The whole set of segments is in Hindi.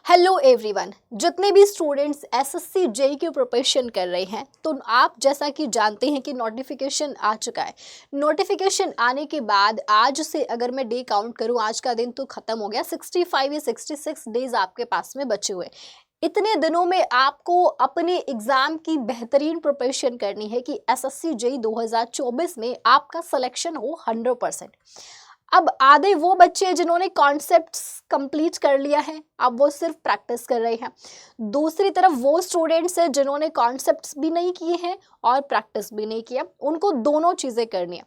हेलो एवरीवन, जितने भी स्टूडेंट्स एसएससी जेई की प्रिपरेशन कर रहे हैं तो आप जैसा कि जानते हैं कि नोटिफिकेशन आ चुका है। नोटिफिकेशन आने के बाद आज से अगर मैं डे काउंट करूं, आज का दिन तो खत्म हो गया। 65 या 66 डेज आपके पास में बचे हुए। इतने दिनों में आपको अपने एग्जाम की बेहतरीन प्रिपरेशन करनी है कि एसएससी जेई 2024 में आपका सिलेक्शन हो 100%। अब आधे वो बच्चे हैं जिन्होंने कॉन्सेप्ट्स कंप्लीट कर लिया है, अब वो सिर्फ प्रैक्टिस कर रहे हैं। दूसरी तरफ वो स्टूडेंट्स हैं जिन्होंने कॉन्सेप्ट्स भी नहीं किए हैं और प्रैक्टिस भी नहीं किया, उनको दोनों चीज़ें करनी है।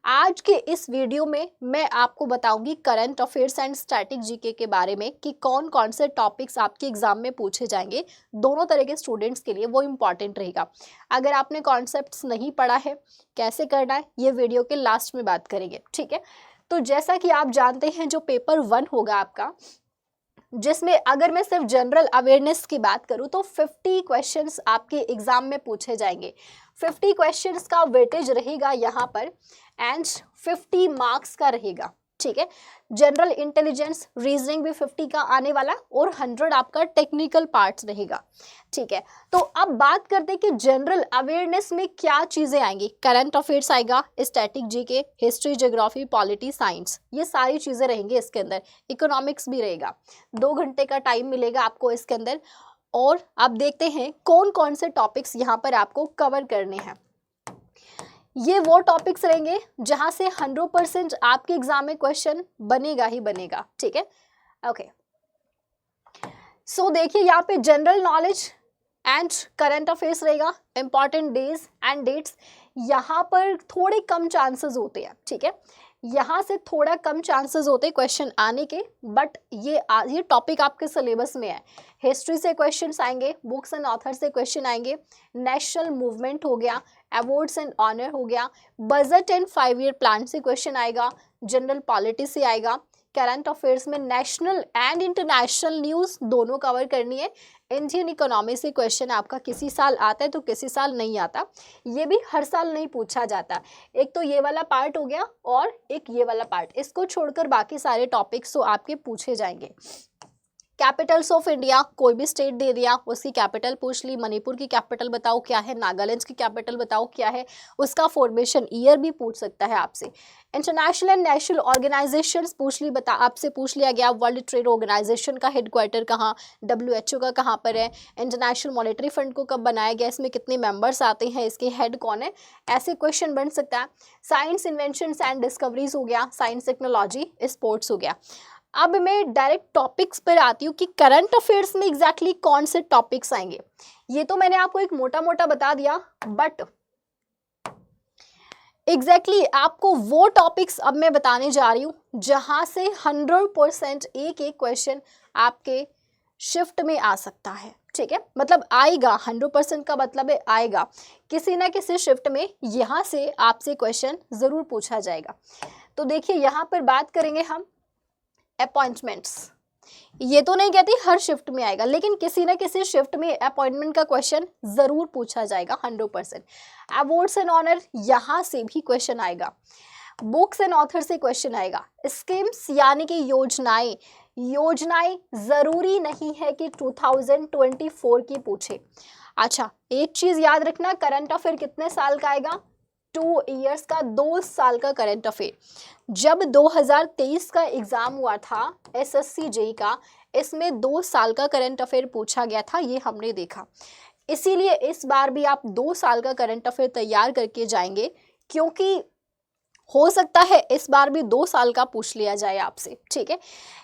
आज के इस वीडियो में मैं आपको बताऊंगी current affairs and static GK के बारे में कि कौन कौन से टॉपिक्स आपके एग्जाम में पूछे जाएंगे। दोनों तरह के स्टूडेंट्स के लिए वो इम्पॉर्टेंट रहेगा। अगर आपने कॉन्सेप्ट्स नहीं पढ़ा है, कैसे करना है, ये वीडियो के लास्ट में बात करेंगे, ठीक है। तो जैसा कि आप जानते हैं, जो पेपर 1 होगा आपका, जिसमें अगर मैं सिर्फ जनरल अवेयरनेस की बात करूं तो 50 क्वेश्चंस आपके एग्जाम में पूछे जाएंगे। 50 क्वेश्चंस का वेटेज रहेगा यहाँ पर एंड 50 मार्क्स का रहेगा, ठीक है। जनरल इंटेलिजेंस रीजनिंग भी 50 का आने वाला और 100 आपका टेक्निकल पार्ट्स रहेगा, ठीक है। तो अब बात करते हैं कि जनरल अवेयरनेस में क्या चीज़ें आएंगी। करंट अफेयर्स आएगा, static GK, history, geography, polity, science, ये सारी चीज़ें रहेंगी इसके अंदर। इकोनॉमिक्स भी रहेगा। 2 घंटे का टाइम मिलेगा आपको इसके अंदर। और आप देखते हैं कौन कौन से टॉपिक्स यहाँ पर आपको कवर करने हैं। ये वो टॉपिक्स रहेंगे जहां से 100% आपके एग्जाम में क्वेश्चन बनेगा ही बनेगा, ठीक है। ओके, सो देखिए यहाँ पे general knowledge and current affairs रहेगा। इंपॉर्टेंट डेज एंड डेट्स यहाँ पर थोड़े कम चांसेस होते हैं, ठीक है। यहाँ से थोड़ा कम चांसेस होते हैं क्वेश्चन आने के, बट ये टॉपिक आपके सिलेबस में है। हिस्ट्री से क्वेश्चंस आएंगे, बुक्स एंड ऑथर से क्वेश्चन आएंगे, नेशनल मूवमेंट हो गया, अवार्ड्स एंड ऑनर हो गया, बजट एंड 5 ईयर प्लान से क्वेश्चन आएगा, जनरल पॉलिटी से आएगा। करंट अफेयर्स में नेशनल एंड इंटरनेशनल न्यूज़ दोनों कवर करनी है। इंडियन इकोनॉमी से क्वेश्चन आपका किसी साल आता है तो किसी साल नहीं आता, ये भी हर साल नहीं पूछा जाता। एक तो ये वाला पार्ट हो गया और एक ये वाला पार्ट, इसको छोड़कर बाकी सारे टॉपिक्स तो आपके पूछे जाएंगे। कैपिटल्स ऑफ इंडिया, कोई भी स्टेट दे दिया, उसकी कैपिटल पूछ ली। मणिपुर की कैपिटल बताओ क्या है, नागालैंड की कैपिटल बताओ क्या है, उसका फॉर्मेशन ईयर भी पूछ सकता है आपसे। इंटरनेशनल एंड नेशनल ऑर्गेनाइजेशंस पूछ ली, आपसे पूछ लिया गया वर्ल्ड ट्रेड ऑर्गेनाइजेशन का हेडक्वार्टर कहाँ, WHO का कहाँ पर है, इंटरनेशनल मॉनेटरी फंड को कब बनाया गया, इसमें कितने मेंबर्स आते हैं, इसके हेड कौन है, ऐसे क्वेश्चन बन सकता है। साइंस इन्वेंशंस एंड डिस्कवरीज हो गया, साइंस टेक्नोलॉजी, स्पोर्ट्स हो गया। अब मैं डायरेक्ट टॉपिक्स पर आती हूँ कि करंट अफेयर्स में एग्जैक्टली कौन से टॉपिक्स आएंगे। ये तो मैंने आपको एक मोटा मोटा बता दिया, बट एग्जैक्टली आपको वो टॉपिक्स अब मैं बताने जा रही हूँ जहां से 100% एक एक क्वेश्चन आपके शिफ्ट में आ सकता है, ठीक है। मतलब आएगा, 100% का मतलब है आएगा, किसी ना किसी शिफ्ट में यहाँ से आपसे क्वेश्चन ज़रूर पूछा जाएगा। तो देखिए यहाँ पर बात करेंगे हम अपॉइंटमेंट्स। ये तो नहीं कहती हर शिफ्ट में आएगा, लेकिन किसी ना किसी शिफ्ट में अपॉइंटमेंट का क्वेश्चन जरूर पूछा जाएगा 100%। अवार्ड्स एंड ऑनर, यहाँ से भी क्वेश्चन आएगा। बुक्स एंड ऑथर से क्वेश्चन आएगा। स्कीम्स यानी कि योजनाएं, योजनाएं जरूरी नहीं है कि 2024 की पूछे। अच्छा, एक चीज याद रखना, करंट अफेयर कितने साल का आएगा, 2 इयर्स का, 2 साल का करंट अफेयर। जब 2023 का एग्जाम हुआ था एसएससी जेई का, इसमें 2 साल का करंट अफेयर पूछा गया था, ये हमने देखा। इसीलिए इस बार भी आप 2 साल का करंट अफेयर तैयार करके जाएंगे, क्योंकि हो सकता है इस बार भी 2 साल का पूछ लिया जाए आपसे, ठीक है।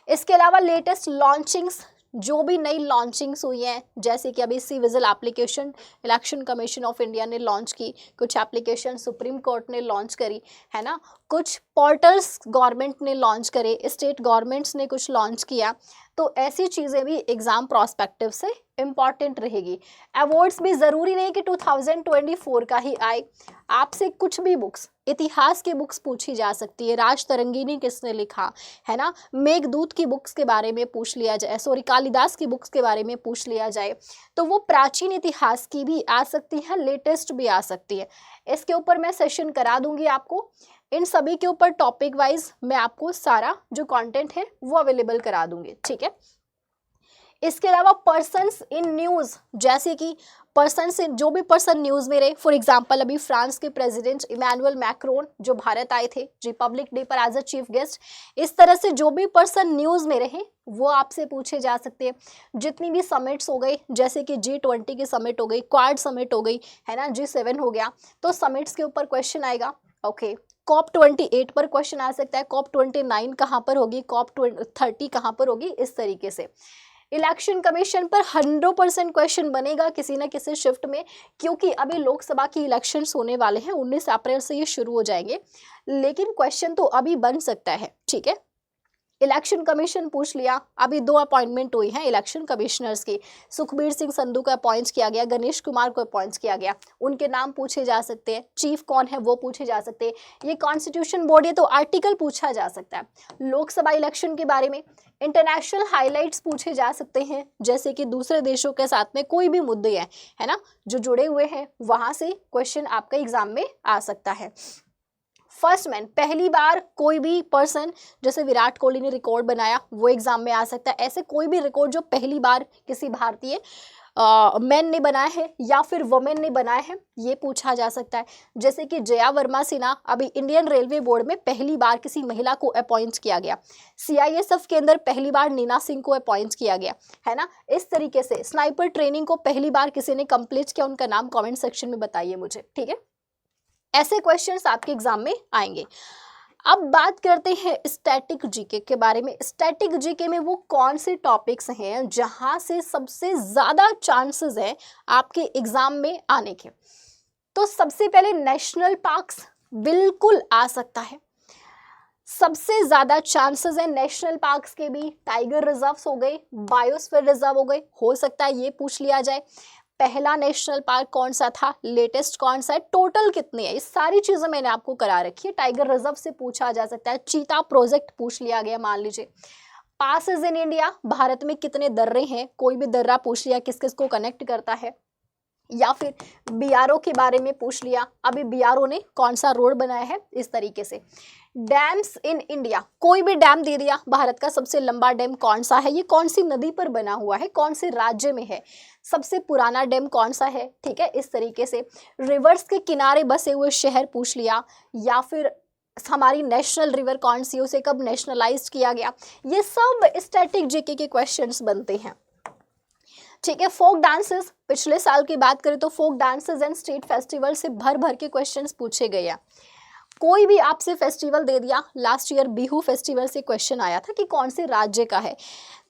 इसके अलावा लेटेस्ट लॉन्चिंग्स, जो भी नई लॉन्चिंग्स हुई हैं, जैसे कि अभी C vigil application Election Commission of India ने लॉन्च की, कुछ एप्लीकेशन सुप्रीम कोर्ट ने लॉन्च करी है ना, कुछ पोर्टल्स गवर्नमेंट ने लॉन्च करे, स्टेट गवर्नमेंट्स ने कुछ लॉन्च किया। तो ऐसी चीज़ें भी एग्ज़ाम प्रॉस्पेक्टिव से इम्पॉर्टेंट रहेगी। अवार्ड्स भी ज़रूरी नहीं कि 2024 का ही आए, आपसे कुछ भी बुक्स, इतिहास की बुक्स पूछी जा सकती है। राज तरंगिणी किसने लिखा है ना, मेघदूत की बुक्स के बारे में पूछ लिया जाए, सॉरी कालिदास की बुक्स के बारे में पूछ लिया जाए, तो वो प्राचीन इतिहास की भी आ सकती है, लेटेस्ट भी आ सकती है। इसके ऊपर मैं सेशन करा दूंगी आपको, इन सभी के ऊपर टॉपिक वाइज मैं आपको सारा जो कंटेंट है वो अवेलेबल करा दूंगी, ठीक है। इसके अलावा पर्सन्स इन न्यूज़, जैसे कि पर्सन से जो भी पर्सन न्यूज़ में रहे, फॉर एग्जांपल अभी फ्रांस के प्रेसिडेंट इमैनुअल मैक्रोन जो भारत आए थे रिपब्लिक डे पर एज अ चीफ गेस्ट, इस तरह से जो भी पर्सन न्यूज़ में रहे वो आपसे पूछे जा सकते हैं। जितनी भी समिट्स हो गई, जैसे कि G20 की समिट हो गई, क्वाड समिट हो गई, है ना, G7 हो गया, तो समिट्स के ऊपर क्वेश्चन आएगा। ओके, COP28 पर क्वेश्चन आ सकता है, COP29 कहाँ पर होगी, COP30 कहाँ पर होगी, इस तरीके से। इलेक्शन कमीशन पर 100% क्वेश्चन बनेगा किसी ना किसी शिफ्ट में, क्योंकि अभी लोकसभा की इलेक्शंस होने वाले हैं, 19 अप्रैल से ये शुरू हो जाएंगे, लेकिन क्वेश्चन तो अभी बन सकता है। ठीक है, इलेक्शन कमीशन पूछ लिया। अभी 2 अपॉइंटमेंट हुई हैं इलेक्शन कमिश्नर्स की, सुखबीर सिंह संधू को अपॉइंट किया गया, गणेश कुमार को अपॉइंट किया गया, उनके नाम पूछे जा सकते हैं, चीफ कौन है वो पूछे जा सकते हैं। ये कॉन्स्टिट्यूशन बोर्ड है तो आर्टिकल पूछा जा सकता है। लोकसभा इलेक्शन के बारे में इंटरनेशनल हाइलाइट्स पूछे जा सकते हैं, जैसे कि दूसरे देशों के साथ में कोई भी मुद्दे हैं, है ना, जो जुड़े हुए हैं, वहां से क्वेश्चन आपका एग्जाम में आ सकता है। फर्स्ट मैन, पहली बार कोई भी पर्सन, जैसे विराट कोहली ने रिकॉर्ड बनाया, वो एग्जाम में आ सकता है। ऐसे कोई भी रिकॉर्ड जो पहली बार किसी भारतीय मैन ने बनाया है या फिर वुमेन ने बनाया है, ये पूछा जा सकता है। जैसे कि जया वर्मा सिन्हा अभी इंडियन रेलवे बोर्ड में पहली बार किसी महिला को अपॉइंट किया गया, CISF के अंदर पहली बार नीना सिंह को अपॉइंट किया गया, है ना। इस तरीके से स्नाइपर ट्रेनिंग को पहली बार किसी ने कंप्लीट किया, उनका नाम कमेंट सेक्शन में बताइए मुझे। ठीक है, ऐसे क्वेश्चंस आपके एग्जाम में आएंगे। अब बात करते हैं स्टैटिक जीके के बारे में। स्टैटिक जीके में वो कौन से टॉपिक्स हैं जहां से सबसे ज्यादा चांसेस है आपके एग्जाम में आने के। तो सबसे पहले नेशनल पार्क्स बिल्कुल आ सकता है, सबसे ज्यादा चांसेस है नेशनल पार्क्स के भी। टाइगर रिजर्व्स हो गए, बायोस्फीयर रिजर्व हो सकता है ये पूछ लिया जाए। पहला नेशनल पार्क कौन सा था, लेटेस्ट कौन सा है, टोटल कितने हैं, ये सारी चीजें मैंने आपको करा रखी है। टाइगर रिजर्व से पूछा जा सकता है, चीता प्रोजेक्ट पूछ लिया गया मान लीजिए। पासेस इन इंडिया, भारत में कितने दर्रे हैं, कोई भी दर्रा पूछ लिया, किस किस को कनेक्ट करता है। या फिर BRO के बारे में पूछ लिया, अभी BRO ने कौन सा रोड बनाया है, इस तरीके से। डैम्स इन इंडिया, कोई भी डैम दे दिया, भारत का सबसे लंबा डैम कौन सा है, ये कौन सी नदी पर बना हुआ है, कौन से राज्य में है, सबसे पुराना डैम कौन सा है। ठीक है, इस तरीके से। रिवर्स के किनारे बसे हुए शहर पूछ लिया, या फिर हमारी नेशनल रिवर कौन सी, उसे कब नेशनलाइज किया गया, ये सब स्टैटिक जीके के क्वेश्चंस बनते हैं। ठीक है, फोक डांसेस, पिछले साल की बात करें तो folk dances and state festival से भर भर के क्वेश्चंस पूछे गए हैं। कोई भी आपसे फेस्टिवल दे दिया, लास्ट ईयर बिहू फेस्टिवल से क्वेश्चन आया था कि कौन से राज्य का है,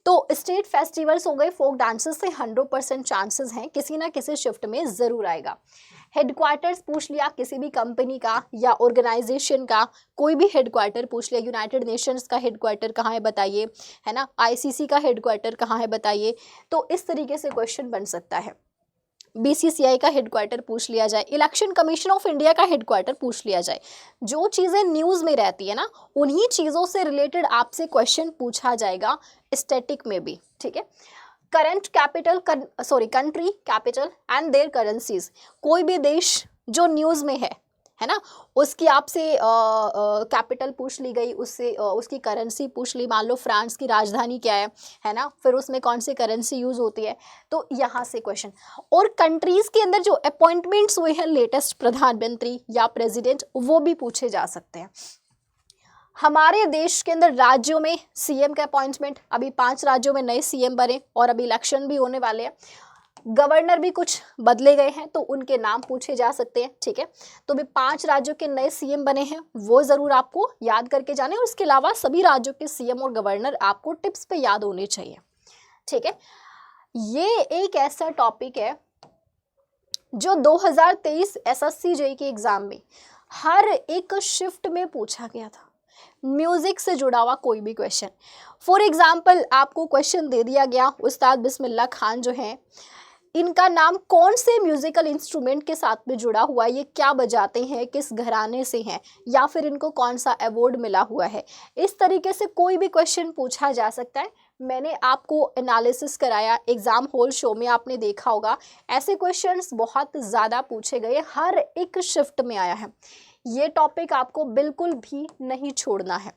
तो स्टेट फेस्टिवल्स हो गए, फोक डांसेस से 100% चांसेस हैं किसी ना किसी शिफ्ट में जरूर आएगा। हेडक्वार्टर्स पूछ लिया, किसी भी कंपनी का या ऑर्गेनाइजेशन का कोई भी हेडक्वार्टर पूछ लिया, यूनाइटेड नेशंस का हेडक्वार्टर कहाँ है बताइए, है ना, ICC का हेडक्वार्टर कहाँ है बताइए, तो इस तरीके से क्वेश्चन बन सकता है। BCCI का हेडक्वार्टर पूछ लिया जाए, इलेक्शन कमीशन ऑफ इंडिया का हेडक्वार्टर पूछ लिया जाए। जो चीज़ें न्यूज़ में रहती है ना, उन्हीं चीज़ों से रिलेटेड आपसे क्वेश्चन पूछा जाएगा स्टैटिक में भी। ठीक है, current capital, country capital and their currencies, कोई भी देश जो न्यूज़ में है ना, उसकी आपसे कैपिटल पूछ ली गई, उससे उसकी करेंसी पूछ ली, मान लो फ्रांस की राजधानी क्या है ना, फिर उसमें कौन सी करेंसी यूज़ होती है, तो यहाँ से क्वेश्चन। और कंट्रीज़ के अंदर जो अपॉइंटमेंट्स हुए हैं लेटेस्ट प्रधानमंत्री या प्रेसिडेंट, वो भी पूछे जा सकते हैं। हमारे देश के अंदर राज्यों में CM का अपॉइंटमेंट, अभी 5 राज्यों में नए CM बने और अभी इलेक्शन भी होने वाले हैं। गवर्नर भी कुछ बदले गए हैं तो उनके नाम पूछे जा सकते हैं। ठीक है, तो भी 5 राज्यों के नए CM बने हैं, वो ज़रूर आपको याद करके जाने, और उसके अलावा सभी राज्यों के CM और गवर्नर आपको टिप्स पे याद होने चाहिए। ठीक है, ये एक ऐसा टॉपिक है जो 2023 SSC JEE के एग्ज़ाम में हर एक शिफ्ट में पूछा गया था। म्यूजिक से जुड़ा हुआ कोई भी क्वेश्चन, फॉर एग्जाम्पल आपको क्वेश्चन दे दिया गया, उस्ताद बिस्मिल्लाह खान जो हैं, इनका नाम कौन से म्यूजिकल इंस्ट्रूमेंट के साथ में जुड़ा हुआ है, ये क्या बजाते हैं, किस घराने से हैं, या फिर इनको कौन सा अवार्ड मिला हुआ है। इस तरीके से कोई भी क्वेश्चन पूछा जा सकता है। मैंने आपको एनालिसिस कराया, एग्जाम हॉल शो में आपने देखा होगा, ऐसे क्वेश्चंस बहुत ज़्यादा पूछे गए, हर एक शिफ्ट में आया है। ये टॉपिक आपको बिल्कुल भी नहीं छोड़ना है।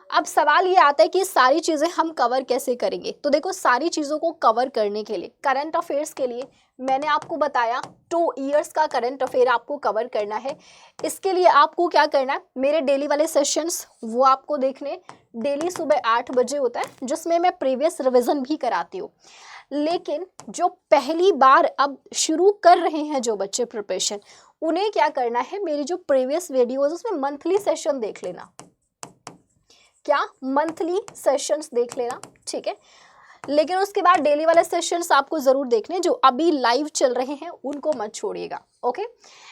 अब सवाल ये आता है कि सारी चीज़ें हम कवर कैसे करेंगे। तो देखो, सारी चीज़ों को कवर करने के लिए, करंट अफेयर्स के लिए मैंने आपको बताया 2 ईयर्स का करंट अफेयर आपको कवर करना है। इसके लिए आपको क्या करना है, मेरे डेली वाले सेशंस वो आपको देखने। डेली सुबह 8 बजे होता है, जिसमें मैं प्रीवियस रिवीजन भी कराती हूँ। लेकिन जो पहली बार अब शुरू कर रहे हैं जो बच्चे प्रिपरेशन, उन्हें क्या करना है, मेरी जो प्रीवियस वीडियोज उसमें मंथली सेशन देख लेना। क्या? मंथली सेशंस देख लेना, ठीक है। लेकिन उसके बाद डेली वाले सेशंस आपको जरूर देखने, जो अभी लाइव चल रहे हैं उनको मत छोड़िएगा, ओके।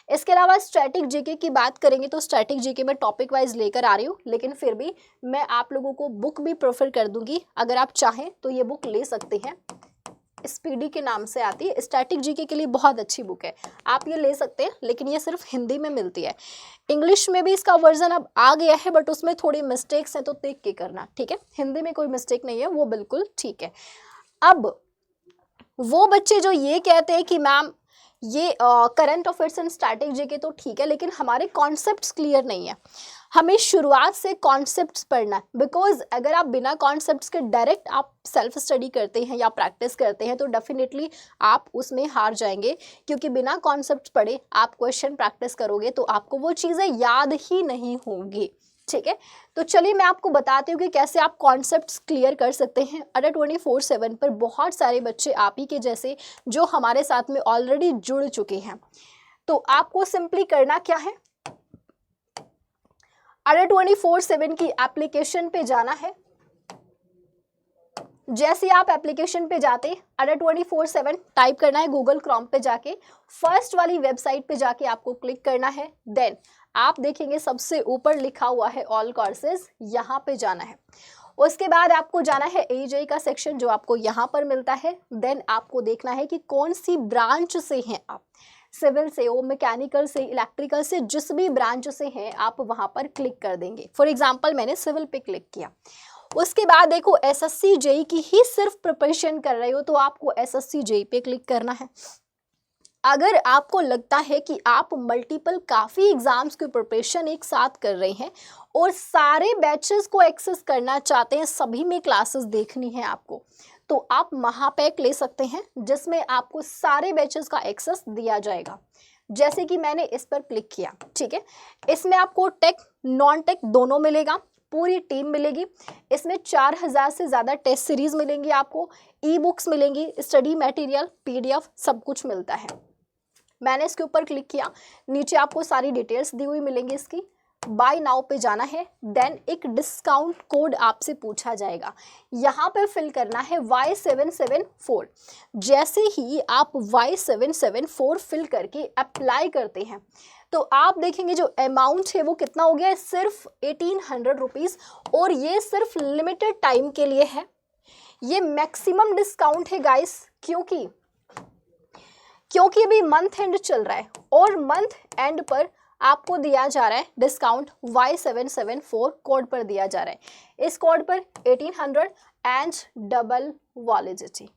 इसके अलावा स्टैटिक जीके की बात करेंगे तो स्टैटिक जीके में टॉपिक वाइज लेकर आ रही हूँ, लेकिन फिर भी मैं आप लोगों को बुक भी प्रेफर कर दूंगी। अगर आप चाहें तो ये बुक ले सकते हैं, स्पीडी के नाम से आती है, स्टैटिक जीके के लिए बहुत अच्छी बुक है, आप ये ले सकते हैं। लेकिन ये सिर्फ हिंदी में मिलती है, इंग्लिश में भी इसका वर्जन अब आ गया है, बट उसमें थोड़ी मिस्टेक्स हैं तो देख के करना, ठीक है। हिंदी में कोई मिस्टेक नहीं है, वो बिल्कुल ठीक है। अब वो बच्चे जो ये कहते हैं कि मैम ये current affairs and static GK तो ठीक है, लेकिन हमारे कॉन्सेप्ट्स क्लियर नहीं है, हमें शुरुआत से कॉन्सेप्ट्स पढ़ना है। बिकॉज अगर आप बिना कॉन्सेप्ट्स के डायरेक्ट आप सेल्फ स्टडी करते हैं या प्रैक्टिस करते हैं तो डेफिनेटली आप उसमें हार जाएंगे, क्योंकि बिना कॉन्सेप्ट्स पढ़े आप क्वेश्चन प्रैक्टिस करोगे तो आपको वो चीज़ें याद ही नहीं होंगी, ठीक है। तो चलिए मैं आपको बताती हूँ कि कैसे आप कॉन्सेप्ट्स क्लियर कर सकते हैं। अडर 24/7 पर बहुत सारे बच्चे आप ही के जैसे जो हमारे साथ में ऑलरेडी जुड़ चुके हैं। तो आपको सिंपली करना क्या है, अडर 24/7 की एप्लीकेशन पे जाना है। जैसे आप एप्लीकेशन पे जाते, अडर 24/7 टाइप करना है गूगल क्रोम पे जाके, फर्स्ट वाली वेबसाइट पे जाके आपको क्लिक करना है। देन आप देखेंगे सबसे ऊपर लिखा हुआ है ऑल कोर्सेज, यहाँ पे जाना है। उसके बाद आपको जाना है एजेई का सेक्शन जो आपको यहाँ पर मिलता है। देन आपको देखना है कि कौन सी ब्रांच से हैं आप, सिविल से हो, मैकेनिकल से, इलेक्ट्रिकल से, जिस भी ब्रांच से हैं आप वहाँ पर क्लिक कर देंगे। फॉर एग्जाम्पल मैंने सिविल पे क्लिक किया। उसके बाद देखो एसएससी जेई की ही सिर्फ प्रिपरेशन कर रहे हो तो आपको एसएससी जेई पे क्लिक करना है। अगर आपको लगता है कि आप मल्टीपल काफ़ी एग्जाम्स की प्रिपरेशन एक साथ कर रहे हैं और सारे बैचेस को एक्सेस करना चाहते हैं, सभी में क्लासेस देखनी है आपको, तो आप महापैक ले सकते हैं जिसमें आपको सारे बैचेस का एक्सेस दिया जाएगा। जैसे कि मैंने इस पर क्लिक किया, ठीक है। इसमें आपको टेक नॉन टेक दोनों मिलेगा, पूरी टीम मिलेगी। इसमें 4000 से ज़्यादा टेस्ट सीरीज मिलेंगी आपको, ई बुक्स मिलेंगी, स्टडी मटेरियल, पीडीएफ सब कुछ मिलता है। मैंने इसके ऊपर क्लिक किया, नीचे आपको सारी डिटेल्स दी हुई मिलेंगी इसकी। बाय नाउ पे जाना है। देन एक डिस्काउंट कोड आपसे पूछा जाएगा, यहाँ पे फिल करना है Y774। जैसे ही आप Y774 फिल करके अप्लाई करते हैं तो आप देखेंगे जो अमाउंट है वो कितना हो गया है, सिर्फ 1800 रुपीज़। और ये सिर्फ लिमिटेड टाइम के लिए है, ये मैक्सिमम डिस्काउंट है गाइस, क्योंकि अभी मंथ एंड चल रहा है और मंथ एंड पर आपको दिया जा रहा है डिस्काउंट Y774 कोड पर दिया जा रहा है। इस कोड पर 1800 एंड डबल वैलिडिटी,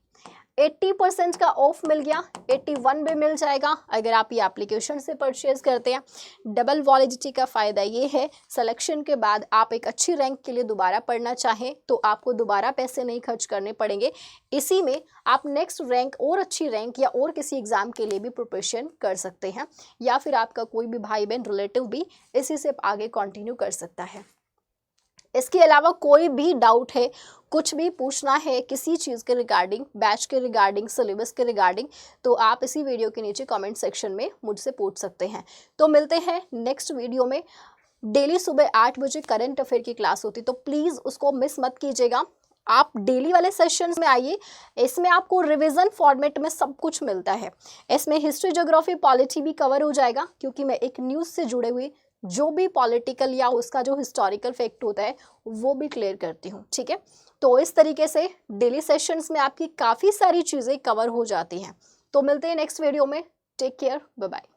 80% का ऑफ मिल गया, 81 भी मिल जाएगा अगर आप ये एप्लीकेशन से परचेज करते हैं। डबल वैलिडिटी का फ़ायदा ये है, सिलेक्शन के बाद आप एक अच्छी रैंक के लिए दोबारा पढ़ना चाहें तो आपको दोबारा पैसे नहीं खर्च करने पड़ेंगे। इसी में आप नेक्स्ट रैंक और अच्छी रैंक या और किसी एग्ज़ाम के लिए भी प्रिपरेशन कर सकते हैं, या फिर आपका कोई भी भाई बहन रिलेटिव भी इसी से आगे कंटिन्यू कर सकता है। इसके अलावा कोई भी डाउट है, कुछ भी पूछना है किसी चीज़ के रिगार्डिंग, बैच के रिगार्डिंग, सिलेबस के रिगार्डिंग, तो आप इसी वीडियो के नीचे कमेंट सेक्शन में मुझसे पूछ सकते हैं। तो मिलते हैं नेक्स्ट वीडियो में। डेली सुबह 8 बजे करंट अफेयर की क्लास होती, तो प्लीज़ उसको मिस मत कीजिएगा। आप डेली वाले सेशंस में आइए, इसमें आपको रिवीजन फॉर्मेट में सब कुछ मिलता है। इसमें हिस्ट्री, ज्योग्राफी, पॉलिटी भी कवर हो जाएगा, क्योंकि मैं एक न्यूज़ से जुड़े हुए जो भी पॉलिटिकल या उसका जो हिस्टोरिकल फैक्ट होता है वो भी क्लियर करती हूँ, ठीक है। तो इस तरीके से डेली सेशंस में आपकी काफ़ी सारी चीज़ें कवर हो जाती हैं। तो मिलते हैं नेक्स्ट वीडियो में। Take care, bye bye.